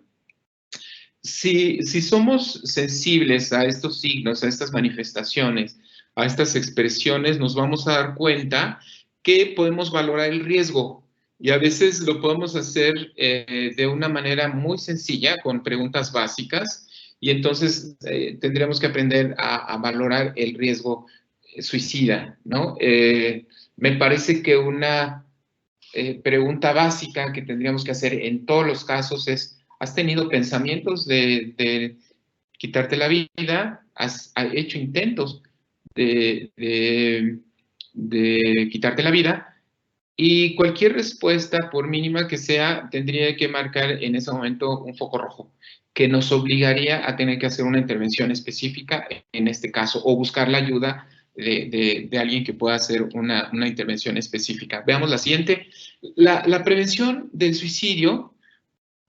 Si somos sensibles a estos signos, a estas manifestaciones, a estas expresiones, nos vamos a dar cuenta que podemos valorar el riesgo, y a veces lo podemos hacer de una manera muy sencilla, con preguntas básicas, y entonces tendremos que aprender a valorar el riesgo suicida, ¿no? Me parece que una pregunta básica que tendríamos que hacer en todos los casos es: ¿has tenido pensamientos de quitarte la vida? ¿Has hecho intentos de quitarte la vida? Y cualquier respuesta, por mínima que sea, tendría que marcar en ese momento un foco rojo, que nos obligaría a tener que hacer una intervención específica en este caso, o buscar la ayuda de alguien que pueda hacer una intervención específica. Veamos la siguiente. La prevención del suicidio,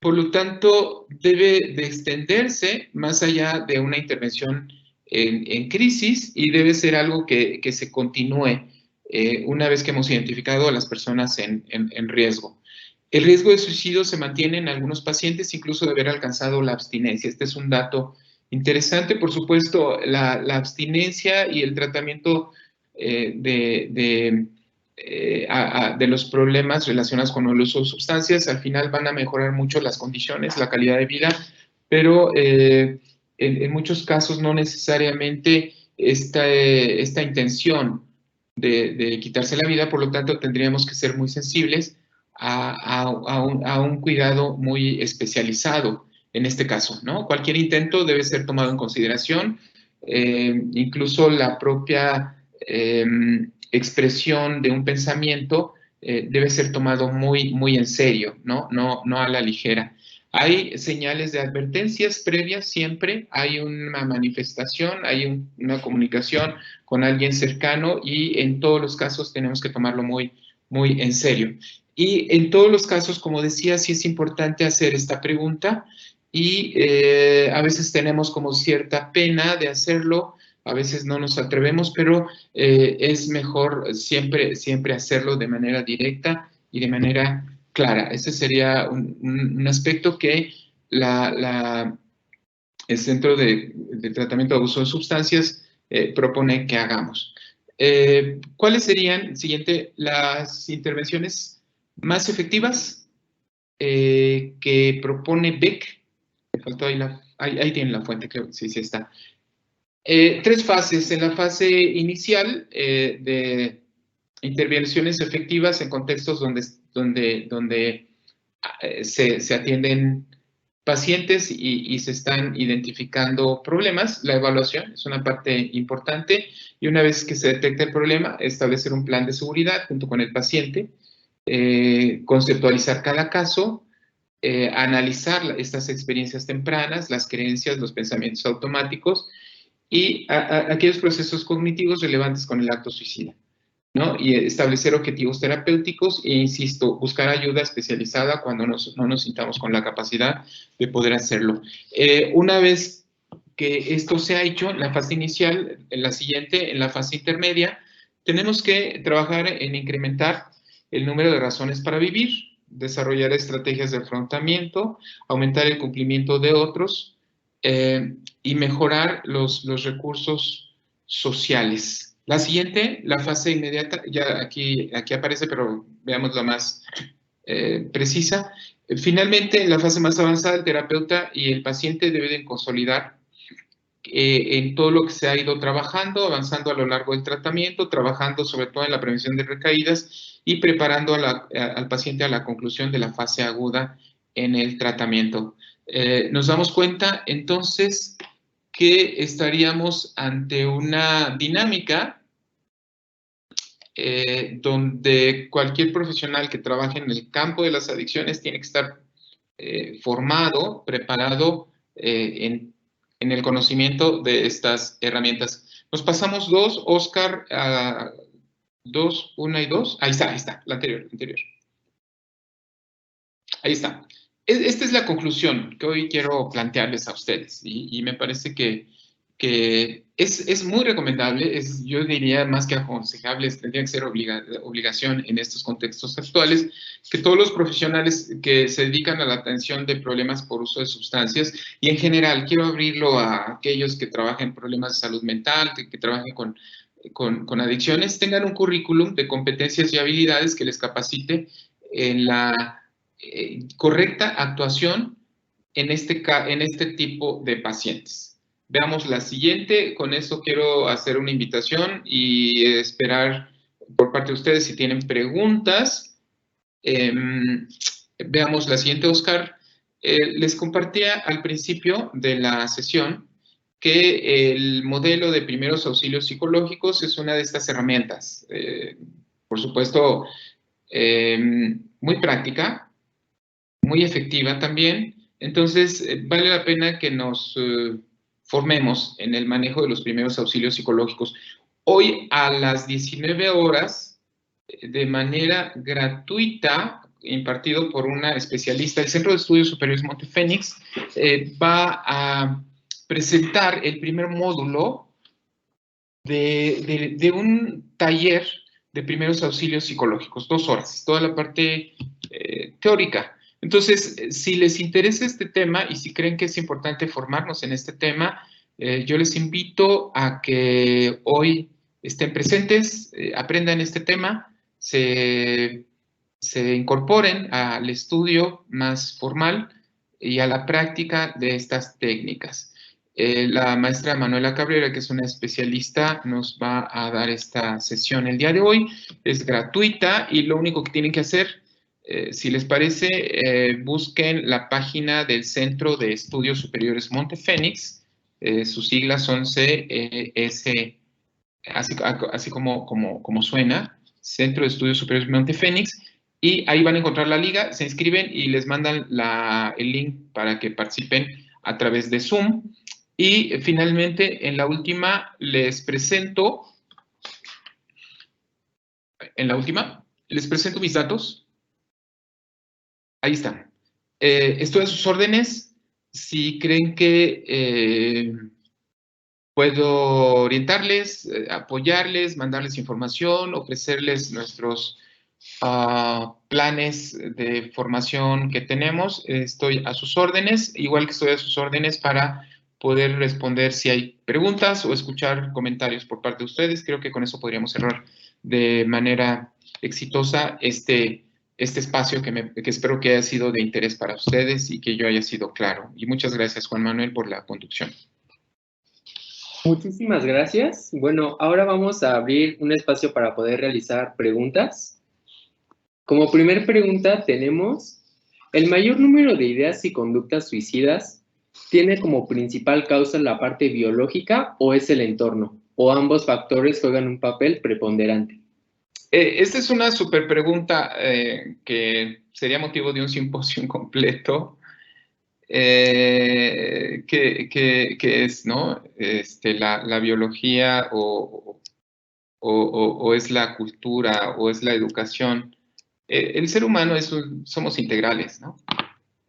por lo tanto, debe de extenderse más allá de una intervención en crisis, y debe ser algo que se continúe una vez que hemos identificado a las personas en riesgo. El riesgo de suicidio se mantiene en algunos pacientes incluso de haber alcanzado la abstinencia. Este es un dato interesante. Por supuesto, la abstinencia y el tratamiento de los problemas relacionados con el uso de sustancias al final van a mejorar mucho las condiciones, la calidad de vida, pero en muchos casos no necesariamente esta intención de quitarse la vida. Por lo tanto, tendríamos que ser muy sensibles a un cuidado muy especializado en este caso, ¿no? Cualquier intento debe ser tomado en consideración, incluso la propia expresión de un pensamiento debe ser tomado muy en serio, ¿no? No a la ligera. Hay señales de advertencias previas siempre, hay una manifestación, hay una comunicación con alguien cercano, y en todos los casos tenemos que tomarlo muy en serio. Y en todos los casos, como decía, sí es importante hacer esta pregunta, y a veces tenemos como cierta pena de hacerlo, a veces no nos atrevemos, pero es mejor siempre hacerlo de manera directa y de manera clara. Ese sería un aspecto que el Centro de Tratamiento de Abuso de Sustancias propone que hagamos. ¿Cuáles serían, siguiente, las intervenciones más efectivas que propone Beck? Me faltó ahí tienen la fuente, creo que sí está. 3 fases. En la fase inicial de intervenciones efectivas en contextos donde se atienden pacientes y se están identificando problemas. La evaluación es una parte importante y una vez que se detecta el problema, establecer un plan de seguridad junto con el paciente, conceptualizar cada caso, analizar estas experiencias tempranas, las creencias, los pensamientos automáticos y aquellos procesos cognitivos relevantes con el acto suicida, ¿no? Y establecer objetivos terapéuticos e, insisto, buscar ayuda especializada cuando no nos sintamos con la capacidad de poder hacerlo. Una vez que esto se ha hecho, la fase inicial, en la siguiente, en la fase intermedia, tenemos que trabajar en incrementar el número de razones para vivir, desarrollar estrategias de afrontamiento, aumentar el cumplimiento de otros y mejorar los recursos sociales. La siguiente, la fase inmediata, ya aquí aparece, pero veamos la más precisa. Finalmente, en la fase más avanzada, el terapeuta y el paciente deben consolidar en todo lo que se ha ido trabajando, avanzando a lo largo del tratamiento, trabajando sobre todo en la prevención de recaídas y preparando al paciente a la conclusión de la fase aguda en el tratamiento. Nos damos cuenta entonces que estaríamos ante una dinámica donde cualquier profesional que trabaje en el campo de las adicciones tiene que estar formado, preparado en el conocimiento de estas herramientas. Nos pasamos 2, Oscar, 2, 1 y 2. Ahí está, la anterior. Ahí está. Esta es la conclusión que hoy quiero plantearles a ustedes y me parece que es muy recomendable, yo diría más que aconsejable, tendría que ser obligación en estos contextos actuales, que todos los profesionales que se dedican a la atención de problemas por uso de sustancias, y en general quiero abrirlo a aquellos que trabajan en problemas de salud mental, que trabajen con adicciones, tengan un currículum de competencias y habilidades que les capacite en la correcta actuación en este tipo de pacientes. Veamos la siguiente. Con esto quiero hacer una invitación y esperar por parte de ustedes si tienen preguntas. Veamos la siguiente, Oscar. Les compartía al principio de la sesión que el modelo de primeros auxilios psicológicos es una de estas herramientas. Por supuesto, muy práctica, muy efectiva también. Entonces, vale la pena que nos formemos en el manejo de los primeros auxilios psicológicos. Hoy a las 19 horas, de manera gratuita, impartido por una especialista del Centro de Estudios Superiores Montefénix, va a presentar el primer módulo de un taller de primeros auxilios psicológicos, 2 horas, toda la parte teórica. Entonces, si les interesa este tema y si creen que es importante formarnos en este tema, yo les invito a que hoy estén presentes, aprendan este tema, se incorporen al estudio más formal y a la práctica de estas técnicas. La maestra Manuela Cabrera, que es una especialista, nos va a dar esta sesión el día de hoy. Es gratuita y lo único que tienen que hacer, si les parece, busquen la página del Centro de Estudios Superiores Montefénix. Sus siglas son CES, así como suena, Centro de Estudios Superiores Montefénix. Y ahí van a encontrar la liga, se inscriben y les mandan el link para que participen a través de Zoom. Y finalmente, en la última, les presento mis datos. Ahí están. Estoy a sus órdenes. Si creen que Puedo orientarles, apoyarles, mandarles información, ofrecerles nuestros planes de formación que tenemos. Estoy a sus órdenes, igual que estoy a sus órdenes para poder responder si hay preguntas o escuchar comentarios por parte de ustedes. Creo que con eso podríamos cerrar de manera exitosa este espacio que espero que haya sido de interés para ustedes y que yo haya sido claro. Y muchas gracias, Juan Manuel, por la conducción. Muchísimas gracias. Bueno, ahora vamos a abrir un espacio para poder realizar preguntas. Como primer pregunta tenemos, ¿el mayor número de ideas y conductas suicidas tiene como principal causa la parte biológica o es el entorno? ¿O ambos factores juegan un papel preponderante? Esta es una súper pregunta que sería motivo de un simposio completo. Que es, ¿no? La biología o es la cultura o es la educación. El ser humano somos integrales, ¿no?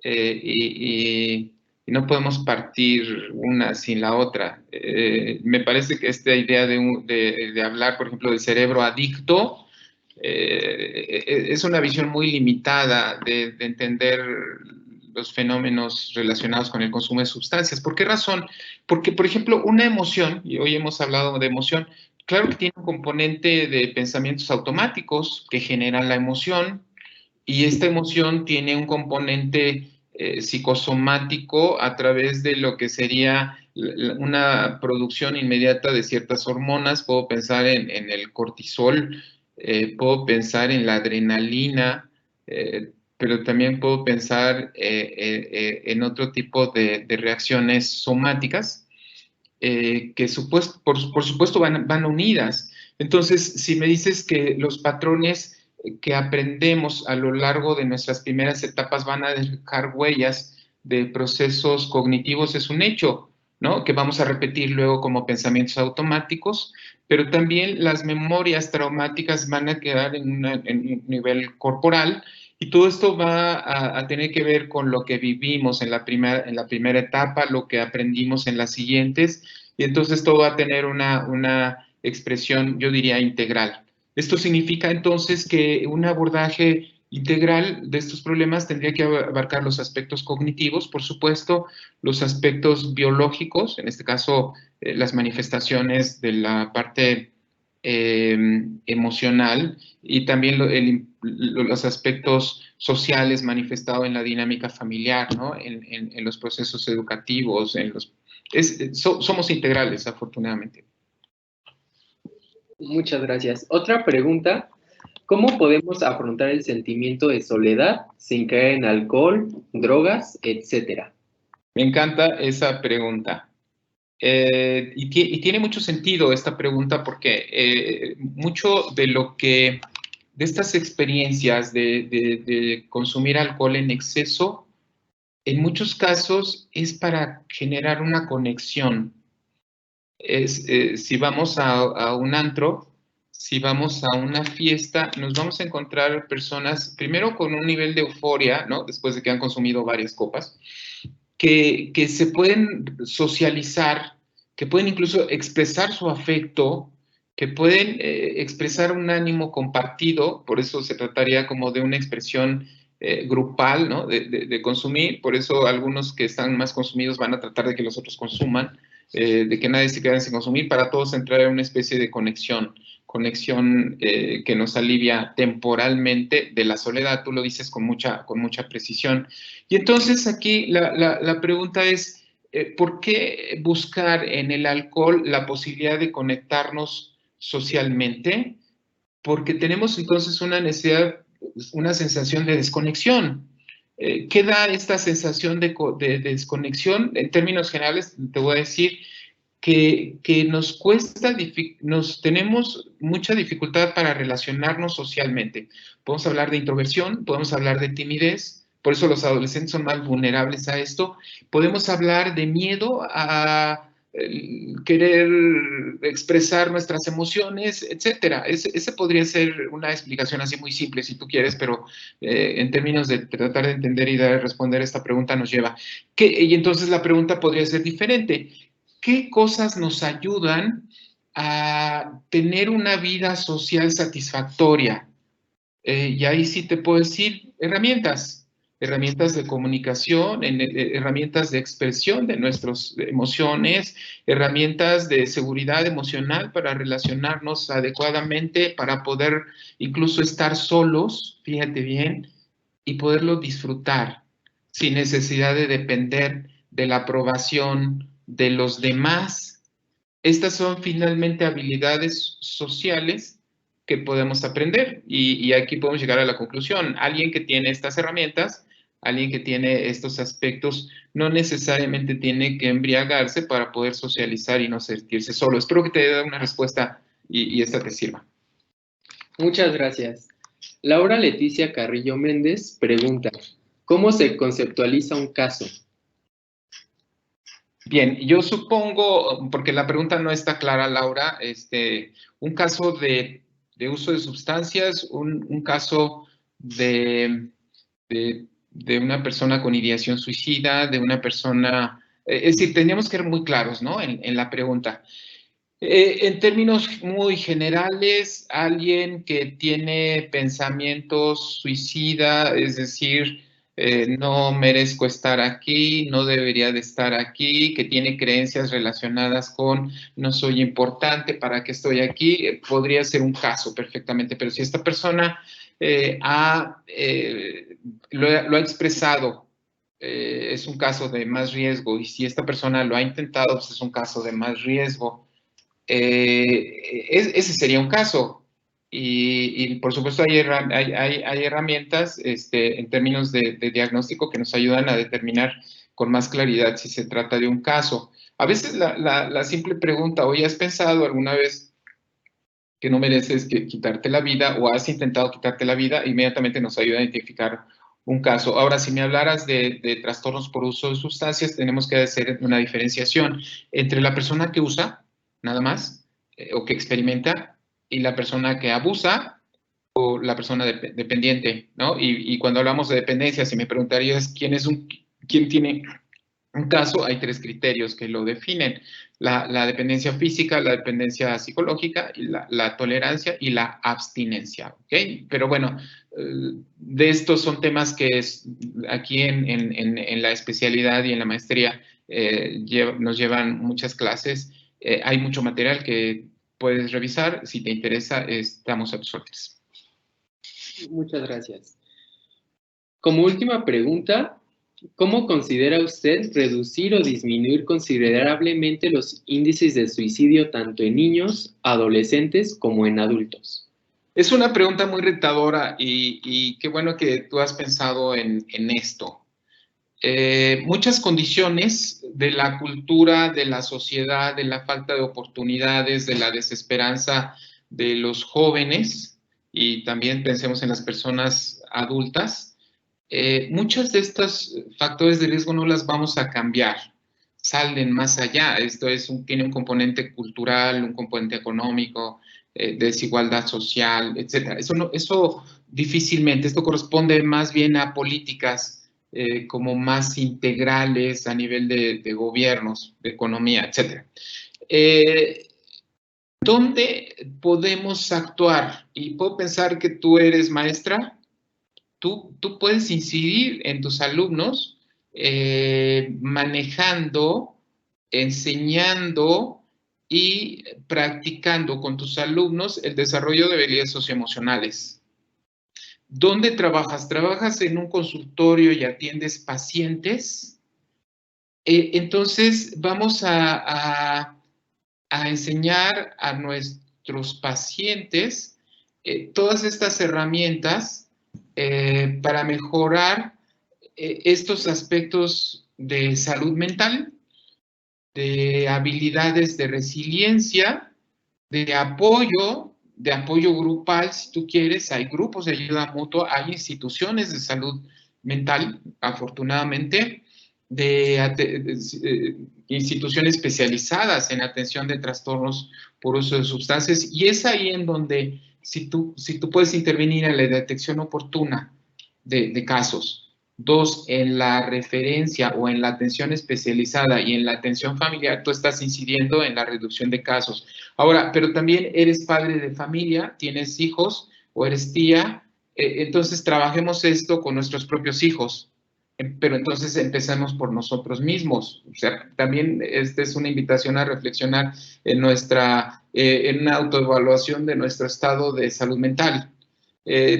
Y no podemos partir una sin la otra. Me parece que esta idea de hablar, por ejemplo, del cerebro adicto, es una visión muy limitada de entender los fenómenos relacionados con el consumo de sustancias. ¿Por qué razón? Porque, por ejemplo, una emoción, y hoy hemos hablado de emoción, claro que tiene un componente de pensamientos automáticos que generan la emoción, y esta emoción tiene un componente psicosomático a través de lo que sería una producción inmediata de ciertas hormonas. Puedo pensar en el cortisol, puedo pensar en la adrenalina, pero también puedo pensar en otro tipo de reacciones somáticas que por supuesto van unidas. Entonces, si me dices que los patrones que aprendemos a lo largo de nuestras primeras etapas van a dejar huellas de procesos cognitivos, es un hecho, ¿no? Que vamos a repetir luego como pensamientos automáticos, pero también las memorias traumáticas van a quedar en un nivel corporal, y todo esto va a tener que ver con lo que vivimos en la primera etapa, lo que aprendimos en las siguientes, y entonces todo va a tener una expresión, yo diría, integral. Esto significa entonces que un abordaje integral de estos problemas tendría que abarcar los aspectos cognitivos, por supuesto, los aspectos biológicos, en este caso las manifestaciones de la parte emocional, y también los aspectos sociales manifestados en la dinámica familiar, ¿no? En los procesos educativos, somos integrales, afortunadamente. Muchas gracias. Otra pregunta, ¿cómo podemos afrontar el sentimiento de soledad sin caer en alcohol, drogas, etcétera? Me encanta esa pregunta. Y tiene mucho sentido esta pregunta porque mucho de estas experiencias de consumir alcohol en exceso, en muchos casos es para generar una conexión. Si vamos a un antro, si vamos a una fiesta, nos vamos a encontrar personas, primero con un nivel de euforia, ¿no? Después de que han consumido varias copas, que se pueden socializar, que pueden incluso expresar su afecto, que pueden expresar un ánimo compartido. Por eso se trataría como de una expresión grupal, ¿no? De consumir. Por eso algunos que están más consumidos van a tratar de que los otros consuman, de que nadie se quede sin consumir, para todos entrar en una especie de conexión que nos alivia temporalmente de la soledad. Tú lo dices con mucha precisión. Y entonces aquí la pregunta es, ¿por qué buscar en el alcohol la posibilidad de conectarnos socialmente? Porque tenemos entonces una necesidad, una sensación de desconexión. ¿Qué da esta sensación de desconexión? En términos generales, te voy a decir que tenemos mucha dificultad para relacionarnos socialmente. Podemos hablar de introversión, podemos hablar de timidez, por eso los adolescentes son más vulnerables a esto. Podemos hablar de miedo a querer expresar nuestras emociones, etcétera. Ese podría ser una explicación así muy simple, si tú quieres, pero en términos de tratar de entender y de responder esta pregunta nos lleva. Y entonces la pregunta podría ser diferente. ¿qué cosas nos ayudan a tener una vida social satisfactoria? Y ahí sí te puedo decir herramientas de comunicación, herramientas de expresión de nuestras emociones, herramientas de seguridad emocional para relacionarnos adecuadamente, para poder incluso estar solos, fíjate bien, y poderlo disfrutar sin necesidad de depender de la aprobación de los demás. Estas son finalmente habilidades sociales que podemos aprender y aquí podemos llegar a la conclusión. Alguien que tiene estas herramientas, alguien que tiene estos aspectos, no necesariamente tiene que embriagarse para poder socializar y no sentirse solo. Espero que te haya dado una respuesta y esta te sirva. Muchas gracias. Laura Leticia Carrillo Méndez pregunta, ¿cómo se conceptualiza un caso? Bien, yo supongo, porque la pregunta no está clara, Laura, un caso de uso de sustancias, un caso de una persona con ideación suicida, de una persona, es decir, teníamos que ser muy claros, ¿no? En la pregunta. En términos muy generales, alguien que tiene pensamientos suicida, es decir, no merezco estar aquí, no debería de estar aquí, que tiene creencias relacionadas con no soy importante, ¿para qué estoy aquí? Podría ser un caso perfectamente, pero si esta persona lo ha expresado, es un caso de más riesgo, y si esta persona lo ha intentado, pues es un caso de más riesgo. Ese sería un caso. Y por supuesto hay herramientas en términos de diagnóstico que nos ayudan a determinar con más claridad si se trata de un caso. A veces la simple pregunta, oye, ¿has pensado alguna vez que no mereces quitarte la vida o has intentado quitarte la vida? Inmediatamente nos ayuda a identificar un caso. Ahora, si me hablaras de trastornos por uso de sustancias, tenemos que hacer una diferenciación entre la persona que usa, nada más, o que experimenta, y la persona que abusa o la persona dependiente, ¿no? Y cuando hablamos de dependencia, si me preguntarías quién tiene un caso, hay tres criterios que lo definen: la dependencia física, la dependencia psicológica, y la tolerancia y la abstinencia, ¿ok? Pero bueno, de estos son temas que aquí en la especialidad y en la maestría nos llevan muchas clases. Hay mucho material que puedes revisar. Si te interesa, estamos a tus órdenes. Muchas gracias. Como última pregunta, ¿cómo considera usted reducir o disminuir considerablemente los índices de suicidio tanto en niños, adolescentes como en adultos? Es una pregunta muy retadora y qué bueno que tú has pensado en esto. Muchas condiciones de la cultura, de la sociedad, de la falta de oportunidades, de la desesperanza de los jóvenes, y también pensemos en las personas adultas, muchos de estos factores de riesgo no las vamos a cambiar, salen más allá. Esto tiene un componente cultural, un componente económico, desigualdad social, etc. Eso difícilmente, esto corresponde más bien a políticas como más integrales a nivel de gobiernos, de economía, etc. ¿Dónde podemos actuar? Y puedo pensar que tú eres maestra. Tú puedes incidir en tus alumnos manejando, enseñando y practicando con tus alumnos el desarrollo de habilidades socioemocionales. ¿Dónde trabajas? ¿Trabajas en un consultorio y atiendes pacientes? Entonces vamos a enseñar a nuestros pacientes todas estas herramientas para mejorar estos aspectos de salud mental, de habilidades de resiliencia, de apoyo grupal, si tú quieres. Hay grupos de ayuda mutua, hay instituciones de salud mental, afortunadamente, de instituciones especializadas en atención de trastornos por uso de sustancias, y es ahí en donde si tú puedes intervenir en la detección oportuna de casos, Dos, en la referencia o en la atención especializada y en la atención familiar, tú estás incidiendo en la reducción de casos. Ahora, pero también eres padre de familia, tienes hijos o eres tía, entonces trabajemos esto con nuestros propios hijos, pero entonces empecemos por nosotros mismos. O sea, también esta es una invitación a reflexionar en en una autoevaluación de nuestro estado de salud mental.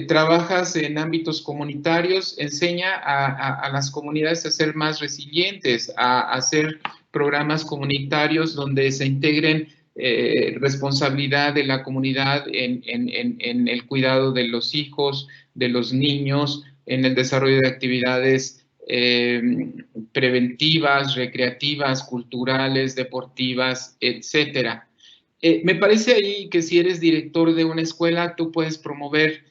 Trabajas en ámbitos comunitarios, enseña a las comunidades a ser más resilientes, a hacer programas comunitarios donde se integren responsabilidad de la comunidad en el cuidado de los hijos, de los niños, en el desarrollo de actividades preventivas, recreativas, culturales, deportivas, etcétera. Me parece ahí que si eres director de una escuela, tú puedes promover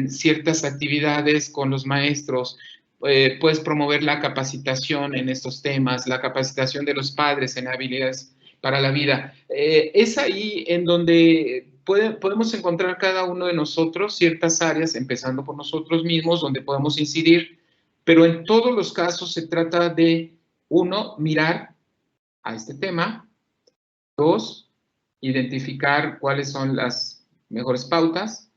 ciertas actividades con los maestros, puedes promover la capacitación en estos temas, la capacitación de los padres en habilidades para la vida. Es ahí en donde podemos encontrar cada uno de nosotros ciertas áreas, empezando por nosotros mismos, donde podemos incidir, pero en todos los casos se trata de, uno, mirar a este tema, dos, identificar cuáles son las mejores pautas,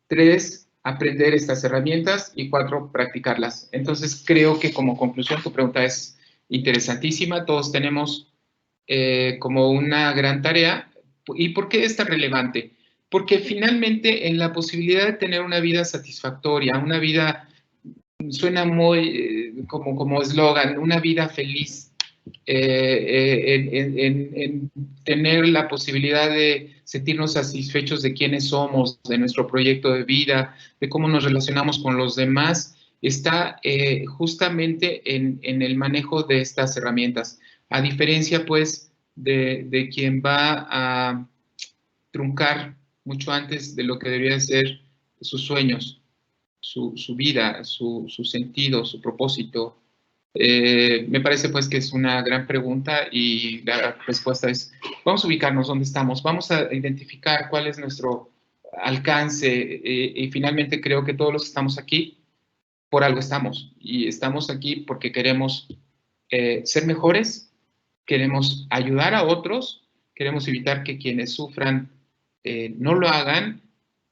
tres, aprender estas herramientas y cuatro, practicarlas. Entonces, creo que como conclusión tu pregunta es interesantísima. Todos tenemos como una gran tarea. ¿Y por qué es tan relevante? Porque finalmente en la posibilidad de tener una vida satisfactoria, una vida, suena muy como eslogan, una vida feliz, en tener la posibilidad de sentirnos satisfechos de quiénes somos, de nuestro proyecto de vida, de cómo nos relacionamos con los demás, está justamente en el manejo de estas herramientas. A diferencia, pues, de quien va a truncar mucho antes de lo que deberían ser sus sueños, su vida, su sentido, su propósito. Me parece pues que es una gran pregunta y la respuesta es, vamos a ubicarnos dónde estamos, vamos a identificar cuál es nuestro alcance y finalmente creo que todos los que estamos aquí, por algo estamos y estamos aquí porque queremos ser mejores, queremos ayudar a otros, queremos evitar que quienes sufran no lo hagan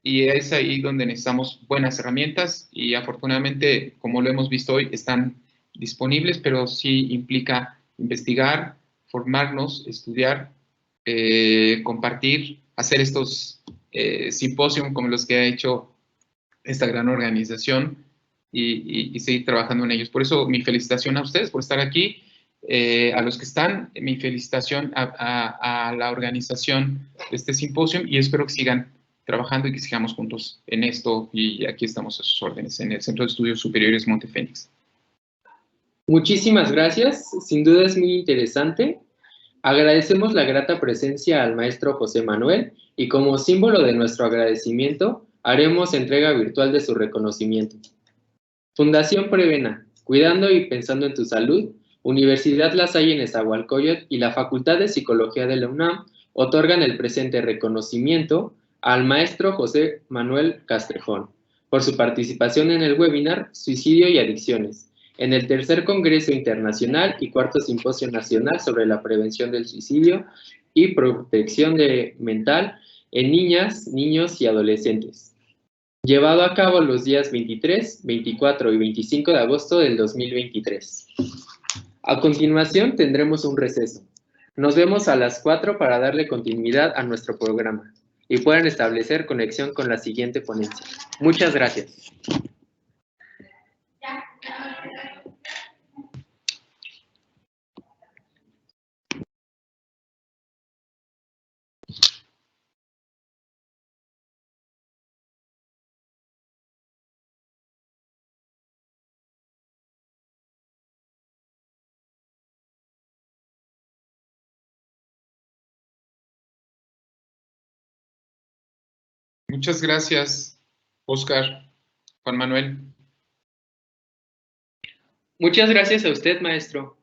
y es ahí donde necesitamos buenas herramientas y afortunadamente, como lo hemos visto hoy, están disponibles, pero sí implica investigar, formarnos, estudiar, compartir, hacer estos simposios como los que ha hecho esta gran organización y seguir trabajando en ellos. Por eso mi felicitación a ustedes por estar aquí, a los que están, mi felicitación a la organización de este simposio y espero que sigan trabajando y que sigamos juntos en esto y aquí estamos a sus órdenes en el Centro de Estudios Superiores Monte Fénix. Muchísimas gracias, sin duda es muy interesante. Agradecemos la grata presencia al maestro José Manuel y como símbolo de nuestro agradecimiento haremos entrega virtual de su reconocimiento. Fundación Prevena, cuidando y pensando en tu salud, Universidad La Salle en Nezahualcóyotl y la Facultad de Psicología de la UNAM otorgan el presente reconocimiento al maestro José Manuel Castrejón por su participación en el webinar Suicidio y Adicciones, en el tercer Congreso Internacional y cuarto Simposio Nacional sobre la Prevención del Suicidio y Protección mental en niñas, niños y adolescentes, llevado a cabo los días 23, 24 y 25 de agosto del 2023. A continuación tendremos un receso. Nos vemos a las 4 para darle continuidad a nuestro programa y puedan establecer conexión con la siguiente ponencia. Muchas gracias. Muchas gracias, Oscar, Juan Manuel. Muchas gracias a usted, maestro.